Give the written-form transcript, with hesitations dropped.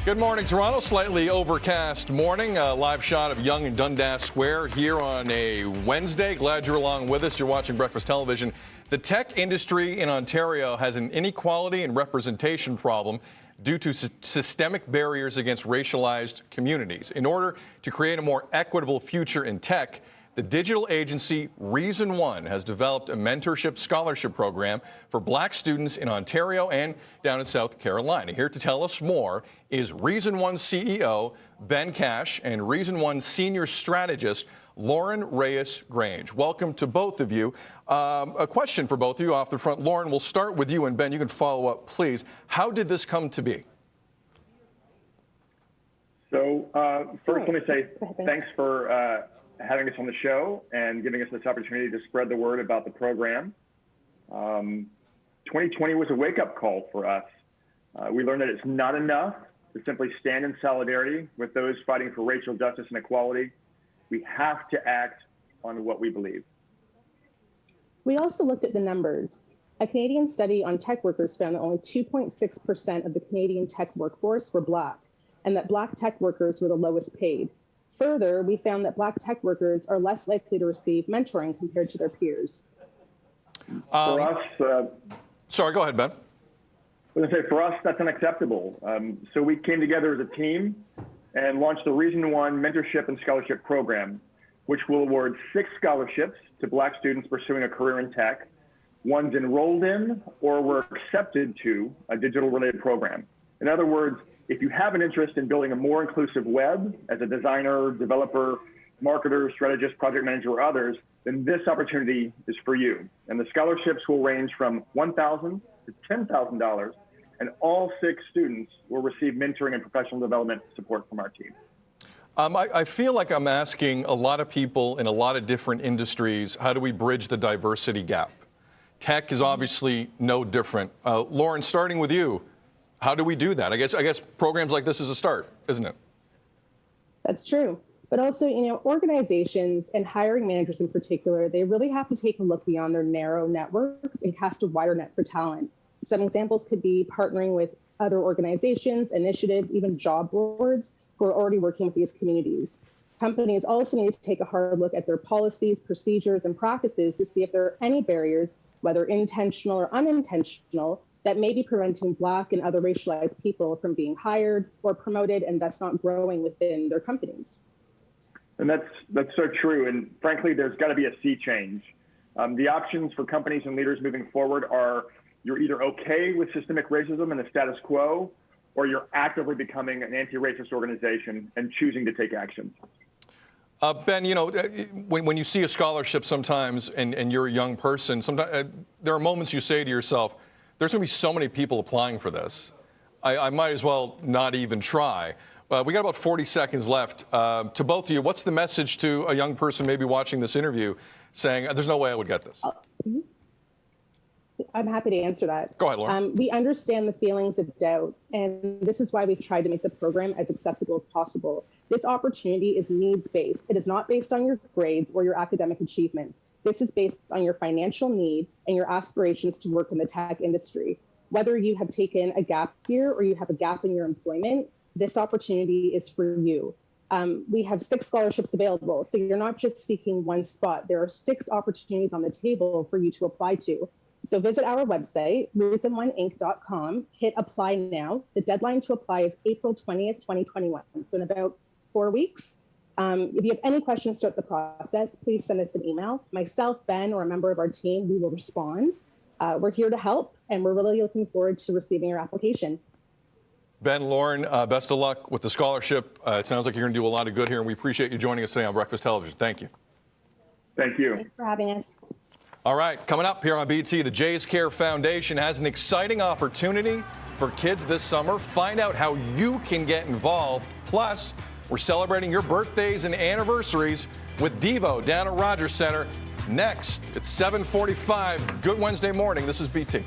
Good morning, Toronto. Slightly overcast morning. A live shot of Yonge and Dundas Square here on a Wednesday. Glad you're along with us. You're watching Breakfast Television. The tech industry in Ontario has an inequality and representation problem due to systemic barriers against racialized communities. In order to create a more equitable future in tech, the digital agency Reason One has developed a mentorship scholarship program for black students in Ontario and down in South Carolina. Here to tell us more is Reason One CEO Ben Cash and Reason One Senior Strategist Lauren Reyes-Grange. Welcome to both of you. A question for both of you off the front. Lauren, we'll start with you, and Ben, you can follow up, please. How did this come to be? So first, let me say thanks for having us on the show and giving us this opportunity to spread the word about the program. 2020 was a wake-up call for us. We learned that it's not enough to simply stand in solidarity with those fighting for racial justice and equality. We have to act on what we believe. We also looked at the numbers. A Canadian study on tech workers found that only 2.6% of the Canadian tech workforce were Black, and that Black tech workers were the lowest paid. Further, we found that Black tech workers are less likely to receive mentoring compared to their peers. For us, sorry, go ahead, Ben. I was going to say, for us, that's unacceptable. So we came together as a team and launched the Reason One Mentorship and Scholarship Program, which will award 6 scholarships to Black students pursuing a career in tech. One's enrolled in or were accepted to a digital-related program. In other words, if you have an interest in building a more inclusive web as a designer, developer, marketer, strategist, project manager, or others, then this opportunity is for you. And the scholarships will range from $1,000 to $10,000, and all 6 students will receive mentoring and professional development support from our team. I feel like I'm asking a lot of people in a lot of different industries, how do we bridge the diversity gap? Tech is obviously no different. Lauren, starting with you, how do we do that? I guess programs like this is a start, isn't it? That's true. But also, organizations and hiring managers in particular, they really have to take a look beyond their narrow networks and cast a wider net for talent. Some examples could be partnering with other organizations, initiatives, even job boards who are already working with these communities. Companies also need to take a hard look at their policies, procedures, and practices to see if there are any barriers, whether intentional or unintentional, that may be preventing Black and other racialized people from being hired or promoted and thus not growing within their companies. And that's so true. And frankly, there's got to be a sea change. The options for companies and leaders moving forward are you're either okay with systemic racism and the status quo, or you're actively becoming an anti-racist organization and choosing to take action. Ben, when you see a scholarship sometimes and you're a young person, sometimes there are moments you say to yourself, there's going to be so many people applying for this. I might as well not even try. We got about 40 seconds left. To both of you, what's the message to a young person maybe watching this interview saying, there's no way I would get this? I'm happy to answer that. Go ahead, Lauren. We understand the feelings of doubt, and this is why we've tried to make the program as accessible as possible. This opportunity is needs-based. It is not based on your grades or your academic achievements. This is based on your financial need and your aspirations to work in the tech industry. Whether you have taken a gap year or you have a gap in your employment, this opportunity is for you. We have 6 scholarships available, so you're not just seeking one spot. There are 6 opportunities on the table for you to apply to. So visit our website, reasononeinc.com, hit apply now. The deadline to apply is April 20th, 2021, so in about 4 weeks. If you have any questions throughout the process, please send us an email. Myself, Ben, or a member of our team, we will respond. We're here to help, and we're really looking forward to receiving your application. Ben, Lauren, best of luck with the scholarship. It sounds like you're going to do a lot of good here, and we appreciate you joining us today on Breakfast Television. Thank you. Thank you. Thanks for having us. All right, coming up here on BT, the Jays Care Foundation has an exciting opportunity for kids this summer. Find out how you can get involved. Plus, we're celebrating your birthdays and anniversaries with Devo down at Rogers Center. Next, it's 7:45. Good Wednesday morning. This is BT.